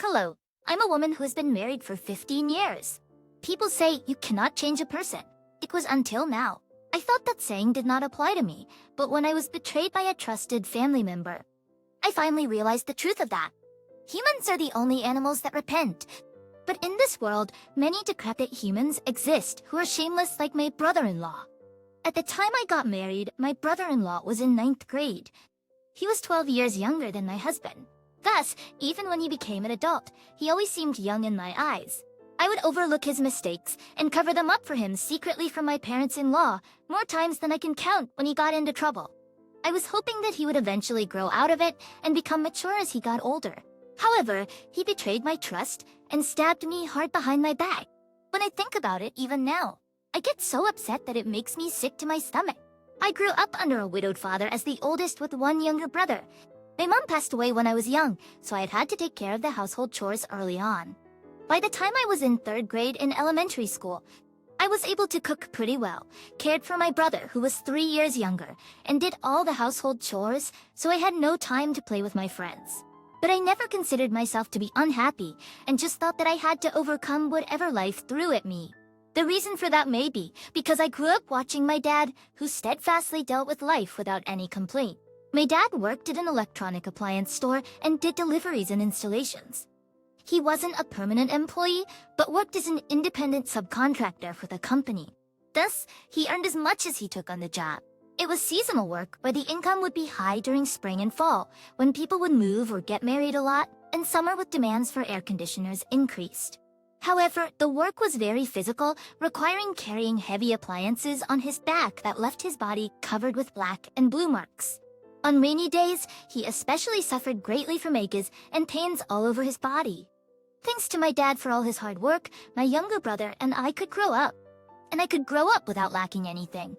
Hello, I'm a woman who has been married for 15 years. People say you cannot change a person. It was until now. I thought that saying did not apply to me, but when I was betrayed by a trusted family member, I finally realized the truth of that. Humans are the only animals that repent. But in this world, many decrepit humans exist who are shameless like my brother-in-law. At the time I got married, my brother-in-law was in 9th grade. He was 12 years younger than my husband. Thus, even when he became an adult, he always seemed young in my eyes. I would overlook his mistakes and cover them up for him secretly from my parents-in-law more times than I can count when he got into trouble. I was hoping that he would eventually grow out of it and become mature as he got older. However, he betrayed my trust and stabbed me hard behind my back. When I think about it, even now, I get so upset that it makes me sick to my stomach. I grew up under a widowed father as the oldest with one younger brother. My mom passed away when I was young, so I had to take care of the household chores early on. By the time I was in 3rd grade in elementary school, I was able to cook pretty well, cared for my brother who was 3 years younger, and did all the household chores, so I had no time to play with my friends. But I never considered myself to be unhappy, and just thought that I had to overcome whatever life threw at me. The reason for that may be because I grew up watching my dad, who steadfastly dealt with life without any complaint. My dad worked at an electronic appliance store and did deliveries and installations. He wasn't a permanent employee, but worked as an independent subcontractor for the company. Thus, he earned as much as he took on the job. It was seasonal work where the income would be high during spring and fall, when people would move or get married a lot, and summer with demands for air conditioners increased. However, the work was very physical, requiring carrying heavy appliances on his back that left his body covered with black and blue marks. On rainy days, he especially suffered greatly from aches and pains all over his body. Thanks to my dad for all his hard work, my younger brother and I could grow up. And I could grow up without lacking anything.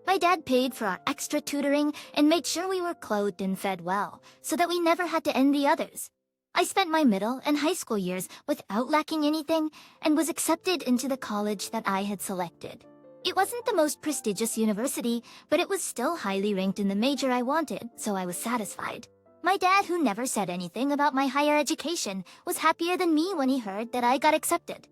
My dad paid for our extra tutoring and made sure we were clothed and fed well, so that we never had to envy others. I spent my middle and high school years without lacking anything and was accepted into the college that I had selected. It wasn't the most prestigious university, but it was still highly ranked in the major I wanted, so I was satisfied. My dad, who never said anything about my higher education, was happier than me when he heard that I got accepted.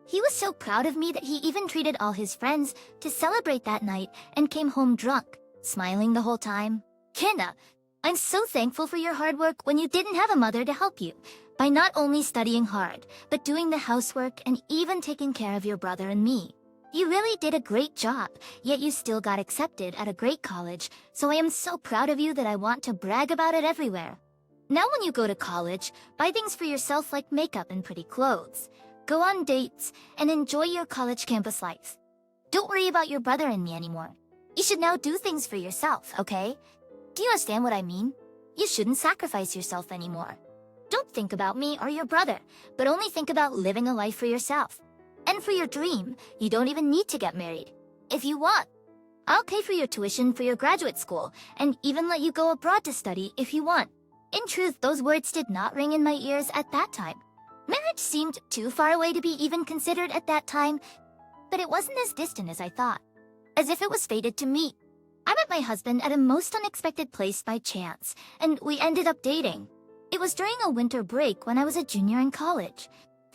He was so proud of me that he even treated all his friends to celebrate that night and came home drunk, smiling the whole time. Kenna, I'm so thankful for your hard work when you didn't have a mother to help you, by not only studying hard, but doing the housework and even taking care of your brother and me. You really did a great job, yet you still got accepted at a great college, so I am so proud of you that I want to brag about it everywhere. Now when you go to college, buy things for yourself like makeup and pretty clothes. Go on dates, and enjoy your college campus life. Don't worry about your brother and me anymore. You should now do things for yourself, okay? Do you understand what I mean? You shouldn't sacrifice yourself anymore. Don't think about me or your brother, but only think about living a life for yourself. And for your dream, you don't even need to get married. If you want, I'll pay for your tuition for your graduate school, and even let you go abroad to study if you want. In truth, those words did not ring in my ears at that time. Marriage seemed too far away to be even considered at that time, but it wasn't as distant as I thought. As if it was fated to meet. I met my husband at a most unexpected place by chance, and we ended up dating. It was during a winter break when I was a junior in college.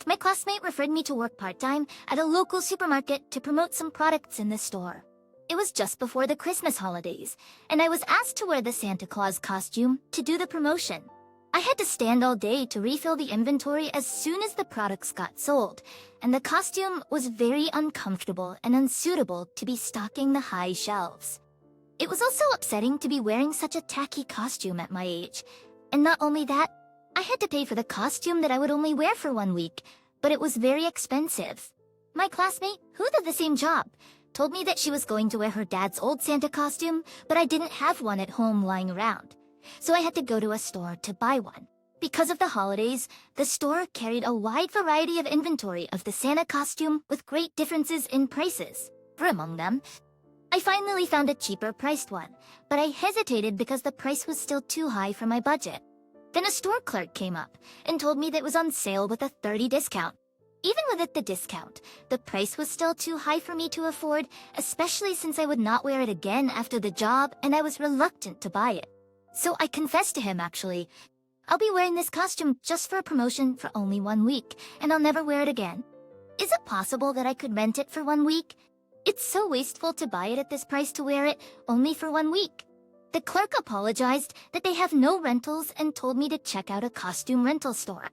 My classmate referred me to work part-time at a local supermarket to promote some products in the store. It was just before the Christmas holidays, and I was asked to wear the Santa Claus costume to do the promotion. I had to stand all day to refill the inventory as soon as the products got sold, and the costume was very uncomfortable and unsuitable to be stocking the high shelves. It was also upsetting to be wearing such a tacky costume at my age, and not only that, I had to pay for the costume that I would only wear for 1 week, but it was very expensive. My classmate, who did the same job, told me that she was going to wear her dad's old Santa costume, but I didn't have one at home lying around, so I had to go to a store to buy one. Because of the holidays, the store carried a wide variety of inventory of the Santa costume with great differences in prices. For among them, I finally found a cheaper priced one, but I hesitated because the price was still too high for my budget. Then a store clerk came up and told me that it was on sale with a 30% discount. Even with the discount, the price was still too high for me to afford, especially since I would not wear it again after the job and I was reluctant to buy it. So I confessed to him actually, I'll be wearing this costume just for a promotion for only 1 week, and I'll never wear it again. Is it possible that I could rent it for 1 week? It's so wasteful to buy it at this price to wear it only for 1 week. The clerk apologized that they have no rentals and told me to check out a costume rental store.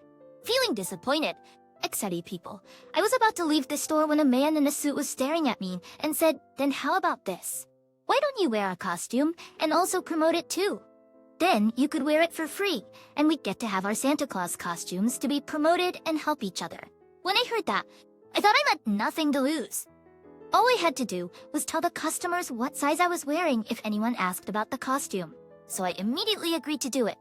Feeling disappointed, excited people, I was about to leave the store when a man in a suit was staring at me and said, "Then how about this? Why don't you wear a costume and also promote it too? Then you could wear it for free, and we'd get to have our Santa Claus costumes to be promoted and help each other." When I heard that, I thought I had nothing to lose. All I had to do was tell the customers what size I was wearing if anyone asked about the costume, so I immediately agreed to do it.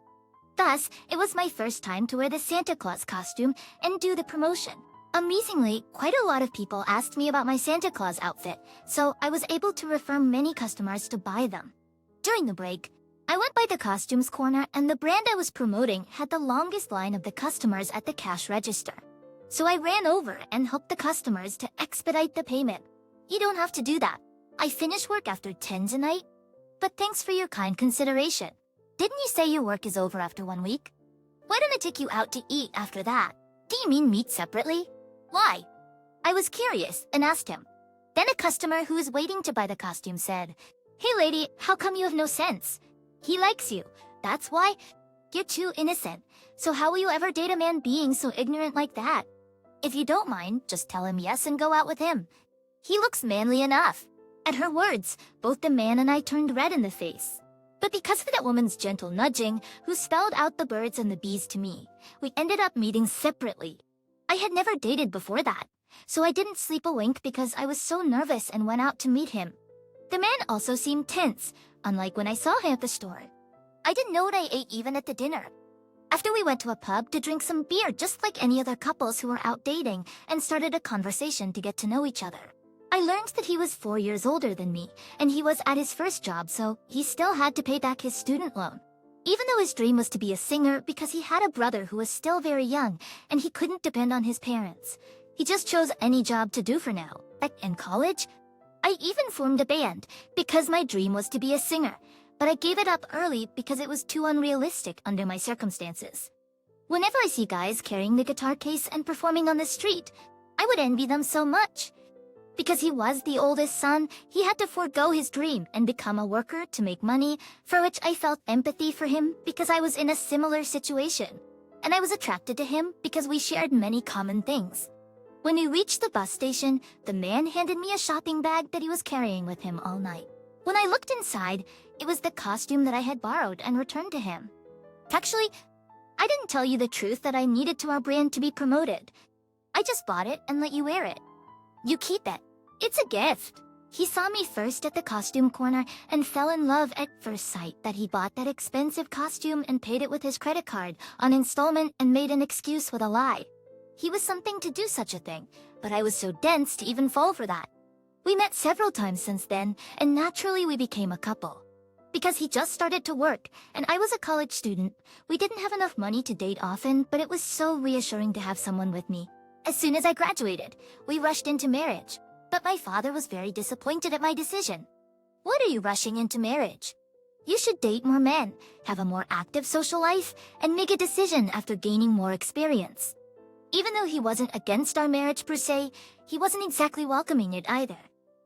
Thus, it was my first time to wear the Santa Claus costume and do the promotion. Amazingly, quite a lot of people asked me about my Santa Claus outfit, so I was able to refer many customers to buy them. During the break, I went by the costumes corner and the brand I was promoting had the longest line of the customers at the cash register. So I ran over and helped the customers to expedite the payment. You don't have to do that. I finish work after 10 tonight. But thanks for your kind consideration. Didn't you say your work is over after 1 week? Why don't I take you out to eat after that? Do you mean meet separately? Why? I was curious and asked him. Then a customer who was waiting to buy the costume said, "Hey lady, how come you have no sense? He likes you. That's why. You're too innocent. So how will you ever date a man being so ignorant like that? If you don't mind, just tell him yes and go out with him. He looks manly enough." At her words, both the man and I turned red in the face. But because of that woman's gentle nudging, who spelled out the birds and the bees to me, we ended up meeting separately. I had never dated before that, so I didn't sleep a wink because I was so nervous and went out to meet him. The man also seemed tense, unlike when I saw him at the store. I didn't know what I ate even at the dinner. After we went to a pub to drink some beer just like any other couples who were out dating and started a conversation to get to know each other. I learned that he was 4 years older than me, and he was at his first job, so he still had to pay back his student loan. Even though his dream was to be a singer because he had a brother who was still very young, and he couldn't depend on his parents. He just chose any job to do for now. Like in college, I even formed a band because my dream was to be a singer, but I gave it up early because it was too unrealistic under my circumstances. Whenever I see guys carrying the guitar case and performing on the street, I would envy them so much. Because he was the oldest son, he had to forego his dream and become a worker to make money, for which I felt empathy for him because I was in a similar situation. And I was attracted to him because we shared many common things. When we reached the bus station, the man handed me a shopping bag that he was carrying with him all night. When I looked inside, it was the costume that I had borrowed and returned to him. Actually, I didn't tell you the truth that I needed to our brand to be promoted. I just bought it and let you wear it. You keep it. It's a gift. He saw me first at the costume corner and fell in love at first sight that he bought that expensive costume and paid it with his credit card on installment and made an excuse with a lie. He was something to do such a thing, but I was so dense to even fall for that. We met several times since then, and naturally we became a couple. Because he just started to work, and I was a college student, we didn't have enough money to date often, but it was so reassuring to have someone with me. As soon as I graduated, we rushed into marriage. But my father was very disappointed at my decision. What are you rushing into marriage? You should date more men, have a more active social life, and make a decision after gaining more experience. Even though he wasn't against our marriage per se, he wasn't exactly welcoming it either.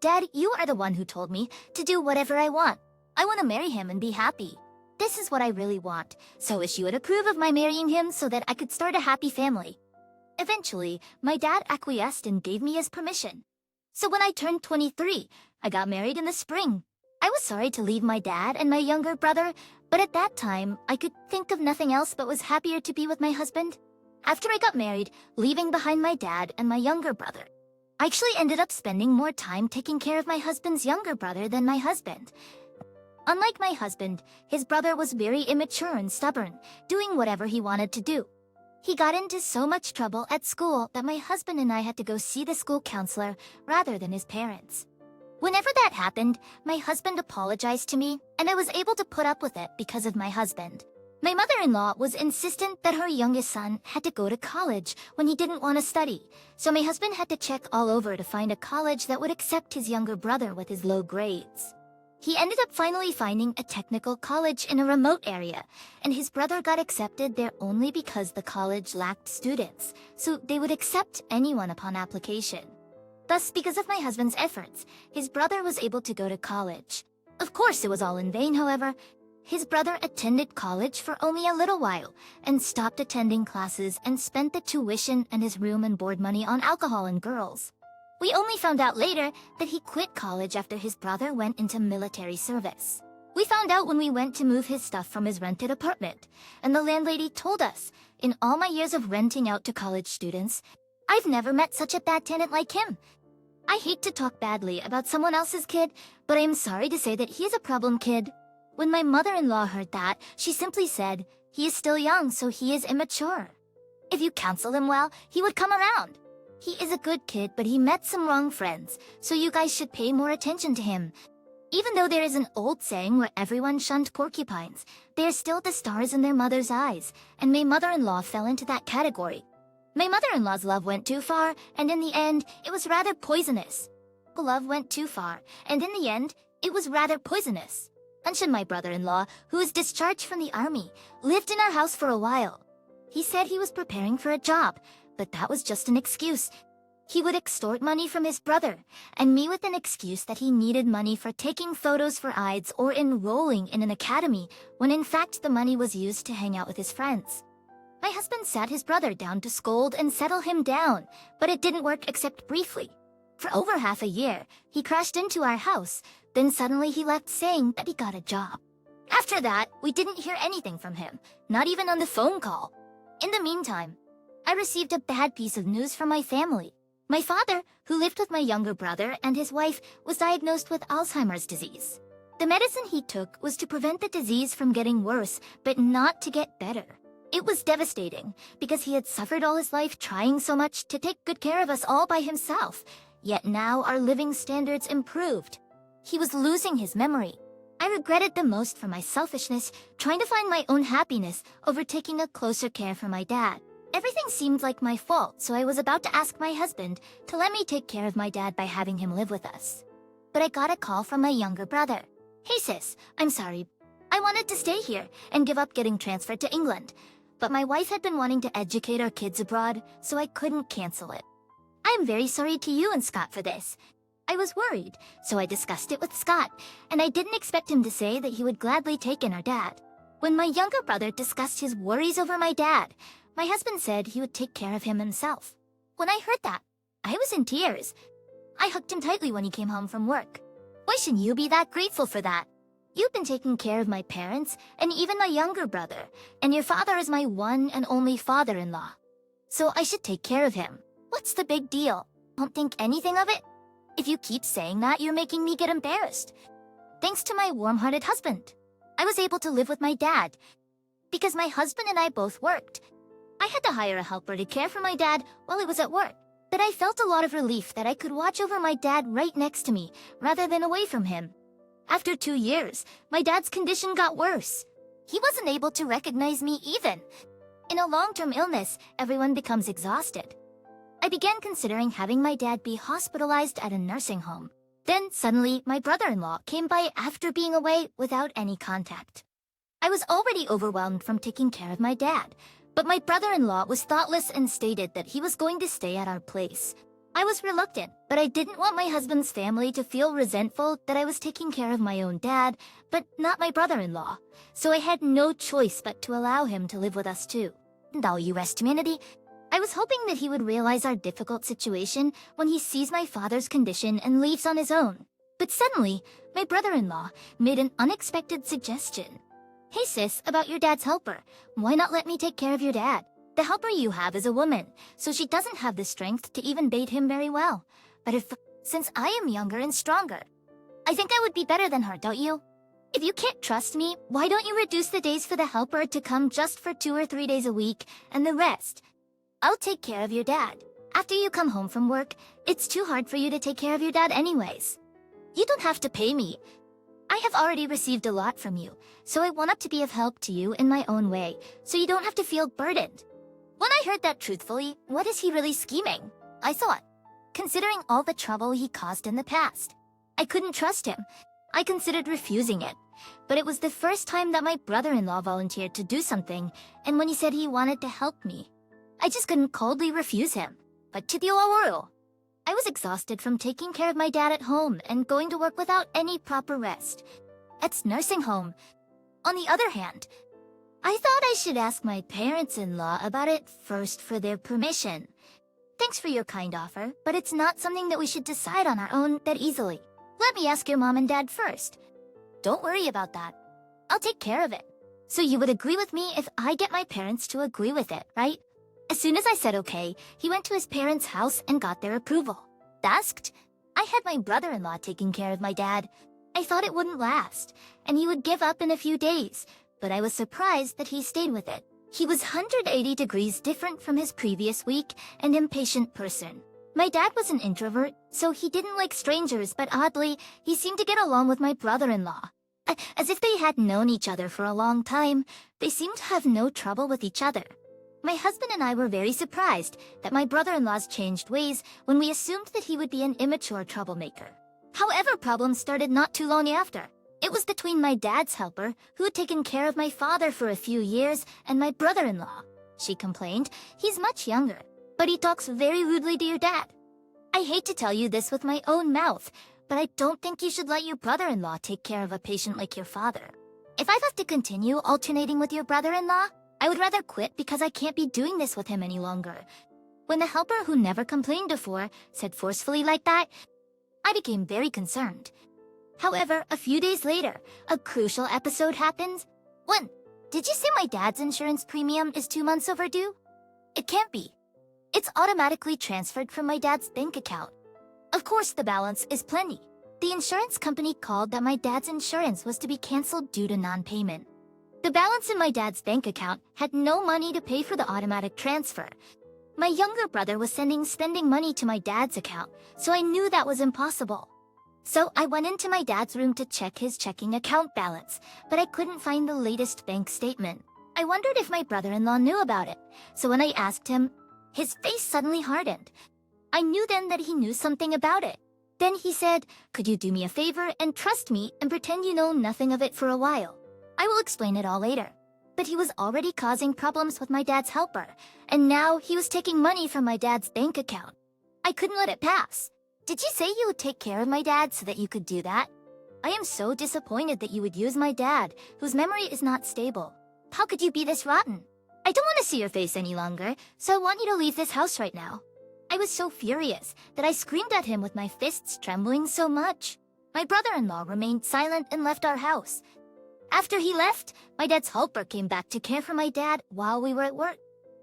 Dad, you are the one who told me to do whatever I want. I want to marry him and be happy. This is what I really want, so wish you would approve of my marrying him so that I could start a happy family. Eventually, my dad acquiesced and gave me his permission. So when I turned 23, I got married in the spring. I was sorry to leave my dad and my younger brother, but at that time, I could think of nothing else but was happier to be with my husband. After I got married, leaving behind my dad and my younger brother, I actually ended up spending more time taking care of my husband's younger brother than my husband. Unlike my husband, his brother was very immature and stubborn, doing whatever he wanted to do. He got into so much trouble at school that my husband and I had to go see the school counselor rather than his parents. Whenever that happened, my husband apologized to me, and I was able to put up with it because of my husband. My mother-in-law was insistent that her youngest son had to go to college when he didn't want to study, so my husband had to check all over to find a college that would accept his younger brother with his low grades. He ended up finally finding a technical college in a remote area, and his brother got accepted there only because the college lacked students, so they would accept anyone upon application. Thus, because of my husband's efforts, his brother was able to go to college. Of course, it was all in vain, however. His brother attended college for only a little while, and stopped attending classes and spent the tuition and his room and board money on alcohol and girls. We only found out later that he quit college after his brother went into military service. We found out when we went to move his stuff from his rented apartment, and the landlady told us, in all my years of renting out to college students, I've never met such a bad tenant like him. I hate to talk badly about someone else's kid, but I am sorry to say that he is a problem kid. When my mother-in-law heard that, she simply said, he is still young, so he is immature. If you counsel him well, he would come around. He is a good kid, but he met some wrong friends, so you guys should pay more attention to him. Even though there is an old saying where everyone shunned porcupines, they are still the stars in their mother's eyes, and my mother-in-law fell into that category. My mother-in-law's love went too far, and in the end, it was rather poisonous. Love went too far, and in the end, it was rather poisonous. Anshin, my brother-in-law, who was discharged from the army, lived in our house for a while. He said he was preparing for a job, but that was just an excuse. He would extort money from his brother, and me with an excuse that he needed money for taking photos for IDs or enrolling in an academy, when in fact the money was used to hang out with his friends. My husband sat his brother down to scold and settle him down, but it didn't work except briefly. For over half a year, he crashed into our house, then suddenly he left saying that he got a job. After that, we didn't hear anything from him, not even on the phone call. In the meantime, I received a bad piece of news from my family. My father, who lived with my younger brother and his wife, was diagnosed with Alzheimer's disease. The medicine he took was to prevent the disease from getting worse, but not to get better. It was devastating, because he had suffered all his life trying so much to take good care of us all by himself. Yet now our living standards improved. He was losing his memory. I regretted the most for my selfishness, trying to find my own happiness over taking a closer care for my dad. Everything seemed like my fault, so I was about to ask my husband to let me take care of my dad by having him live with us. But I got a call from my younger brother. Hey sis, I'm sorry. I wanted to stay here and give up getting transferred to England. But my wife had been wanting to educate our kids abroad, so I couldn't cancel it. I am very sorry to you and Scott for this. I was worried, so I discussed it with Scott, and I didn't expect him to say that he would gladly take in our dad. When my younger brother discussed his worries over my dad, my husband said he would take care of him himself. When I heard that, I was in tears. I hugged him tightly when he came home from work. Why shouldn't you be that grateful for that? You've been taking care of my parents, and even my younger brother, and your father is my one and only father-in-law. So I should take care of him. What's the big deal? Don't think anything of it? If you keep saying that, you're making me get embarrassed. Thanks to my warm-hearted husband, I was able to live with my dad. Because my husband and I both worked, I had to hire a helper to care for my dad while I was at work. But I felt a lot of relief that I could watch over my dad right next to me, rather than away from him. After 2 years, my dad's condition got worse. He wasn't able to recognize me even. In a long-term illness, everyone becomes exhausted. I began considering having my dad be hospitalized at a nursing home. Then suddenly, my brother-in-law came by after being away without any contact. I was already overwhelmed from taking care of my dad, but my brother-in-law was thoughtless and stated that he was going to stay at our place. I was reluctant, but I didn't want my husband's family to feel resentful that I was taking care of my own dad, but not my brother-in-law. So I had no choice but to allow him to live with us too. And all US community, I was hoping that he would realize our difficult situation when he sees my father's condition and leaves on his own. But suddenly, my brother-in-law made an unexpected suggestion. Hey sis, about your dad's helper, why not let me take care of your dad? The helper you have is a woman, so she doesn't have the strength to even bathe him very well. But since I am younger and stronger, I think I would be better than her, don't you? If you can't trust me, why don't you reduce the days for the helper to come just for 2 or 3 days a week, and the rest? I'll take care of your dad. After you come home from work, it's too hard for you to take care of your dad anyways. You don't have to pay me. I have already received a lot from you, so I want to be of help to you in my own way, so you don't have to feel burdened. When I heard that truthfully, what is he really scheming? I thought, considering all the trouble he caused in the past. I couldn't trust him. I considered refusing it, but it was the first time that my brother-in-law volunteered to do something, and when he said he wanted to help me, I just couldn't coldly refuse him. I was exhausted from taking care of my dad at home and going to work without any proper rest. It's nursing home. On the other hand, I thought I should ask my parents-in-law about it first for their permission. Thanks for your kind offer, but it's not something that we should decide on our own that easily. Let me ask your mom and dad first. Don't worry about that. I'll take care of it. So you would agree with me if I get my parents to agree with it, right? As soon as I said okay, he went to his parents' house and got their approval. Asked, I had my brother-in-law taking care of my dad. I thought it wouldn't last, and he would give up in a few days, but I was surprised that he stayed with it. He was 180 degrees different from his previous weak and impatient person. My dad was an introvert, so he didn't like strangers, but oddly, he seemed to get along with my brother-in-law. As if they had known each other for a long time, they seemed to have no trouble with each other. My husband and I were very surprised that my brother-in-law's changed ways when we assumed that he would be an immature troublemaker. However, problems started not too long after. It was between my dad's helper, who had taken care of my father for a few years, and my brother-in-law. She complained, he's much younger, but he talks very rudely to your dad. I hate to tell you this with my own mouth, but I don't think you should let your brother-in-law take care of a patient like your father. If I have to continue alternating with your brother-in-law, I would rather quit because I can't be doing this with him any longer. When the helper who never complained before said forcefully like that, I became very concerned. However, a few days later, a crucial episode happens. 1. Did you say my dad's insurance premium is 2 months overdue? It can't be. It's automatically transferred from my dad's bank account. Of course, the balance is plenty. The insurance company called that my dad's insurance was to be canceled due to non-payment. The balance in my dad's bank account had no money to pay for the automatic transfer. My younger brother was spending money to my dad's account, so I knew that was impossible. So I went into my dad's room to check his checking account balance, but I couldn't find the latest bank statement. I wondered if my brother-in-law knew about it, so when I asked him, his face suddenly hardened. I knew then that he knew something about it. Then he said, could you do me a favor and trust me and pretend you know nothing of it for a while? I will explain it all later. But he was already causing problems with my dad's helper, and now he was taking money from my dad's bank account. I couldn't let it pass. Did you say you would take care of my dad so that you could do that? I am so disappointed that you would use my dad, whose memory is not stable. How could you be this rotten? I don't want to see your face any longer, so I want you to leave this house right now. I was so furious that I screamed at him with my fists trembling so much. My brother-in-law remained silent and left our house. After he left, my dad's helper came back to care for my dad while we were at work.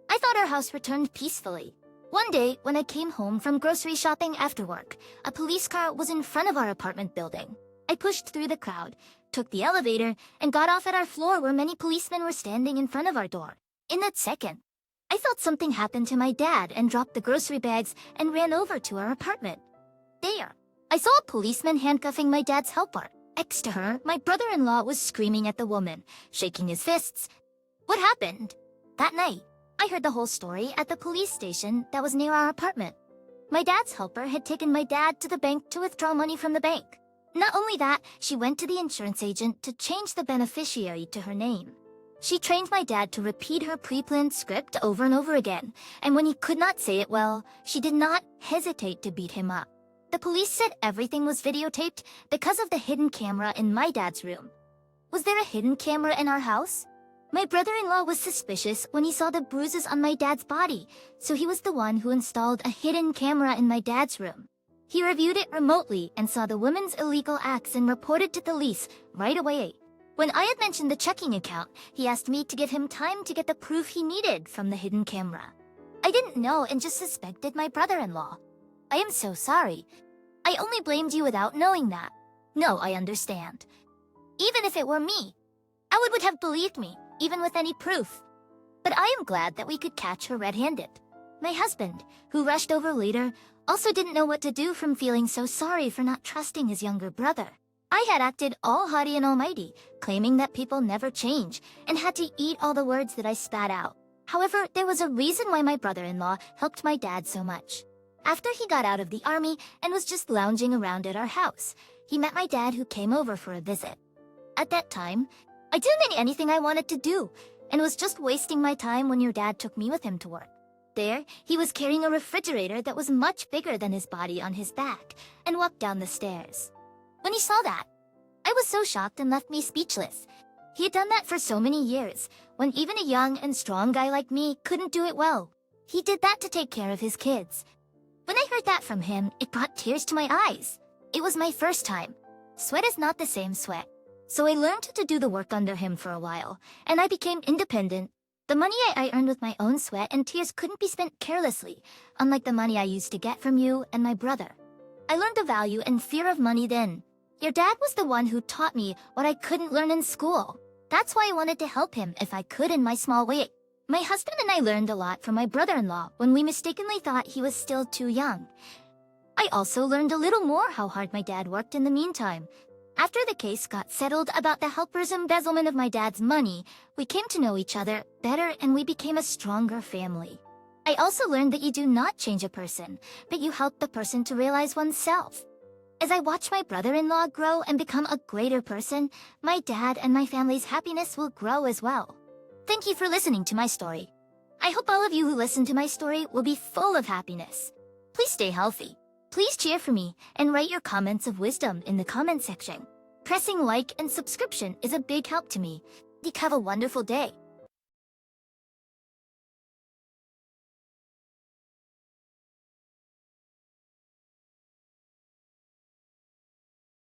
I thought our house returned peacefully. One day, when I came home from grocery shopping after work, a police car was in front of our apartment building. I pushed through the crowd, took the elevator, and got off at our floor where many policemen were standing in front of our door. In that second, I felt something happen to my dad and dropped the grocery bags and ran over to our apartment. There, I saw a policeman handcuffing my dad's helper. Next to her, my brother-in-law was screaming at the woman, shaking his fists. What happened? That night, I heard the whole story at the police station that was near our apartment. My dad's helper had taken my dad to the bank to withdraw money from the bank. Not only that, she went to the insurance agent to change the beneficiary to her name. She trained my dad to repeat her pre-planned script over and over again, and when he could not say it well, she did not hesitate to beat him up. The police said everything was videotaped because of the hidden camera in my dad's room. Was there a hidden camera in our house? My brother-in-law was suspicious when he saw the bruises on my dad's body, so he was the one who installed a hidden camera in my dad's room. He reviewed it remotely and saw the woman's illegal acts and reported to the police right away. When I had mentioned the checking account, he asked me to give him time to get the proof he needed from the hidden camera. I didn't know and just suspected my brother-in-law. I am so sorry. I only blamed you without knowing that. No, I understand. Even if it were me, I would have believed me, even with any proof. But I am glad that we could catch her red-handed. My husband, who rushed over later, also didn't know what to do from feeling so sorry for not trusting his younger brother. I had acted all haughty and almighty, claiming that people never change, and had to eat all the words that I spat out. However, there was a reason why my brother-in-law helped my dad so much. After he got out of the army and was just lounging around at our house, he met my dad who came over for a visit. At that time, I didn't do anything I wanted to do and was just wasting my time when your dad took me with him to work. There, he was carrying a refrigerator that was much bigger than his body on his back and walked down the stairs. When he saw that, I was so shocked and left me speechless. He had done that for so many years, when even a young and strong guy like me couldn't do it well. He did that to take care of his kids. When I heard that from him, it brought tears to my eyes. It was my first time. Sweat is not the same sweat. So I learned to do the work under him for a while, and I became independent. The money I earned with my own sweat and tears couldn't be spent carelessly, unlike the money I used to get from you and my brother. I learned the value and fear of money then. Your dad was the one who taught me what I couldn't learn in school. That's why I wanted to help him if I could in my small way. My husband and I learned a lot from my brother-in-law when we mistakenly thought he was still too young. I also learned a little more how hard my dad worked in the meantime. After the case got settled about the helper's embezzlement of my dad's money, we came to know each other better and we became a stronger family. I also learned that you do not change a person, but you help the person to realize oneself. As I watch my brother-in-law grow and become a greater person, my dad and my family's happiness will grow as well. Thank you for listening to my story. I hope all of you who listen to my story will be full of happiness. Please stay healthy. Please cheer for me and write your comments of wisdom in the comment section. Pressing like and subscription is a big help to me. Have a wonderful day.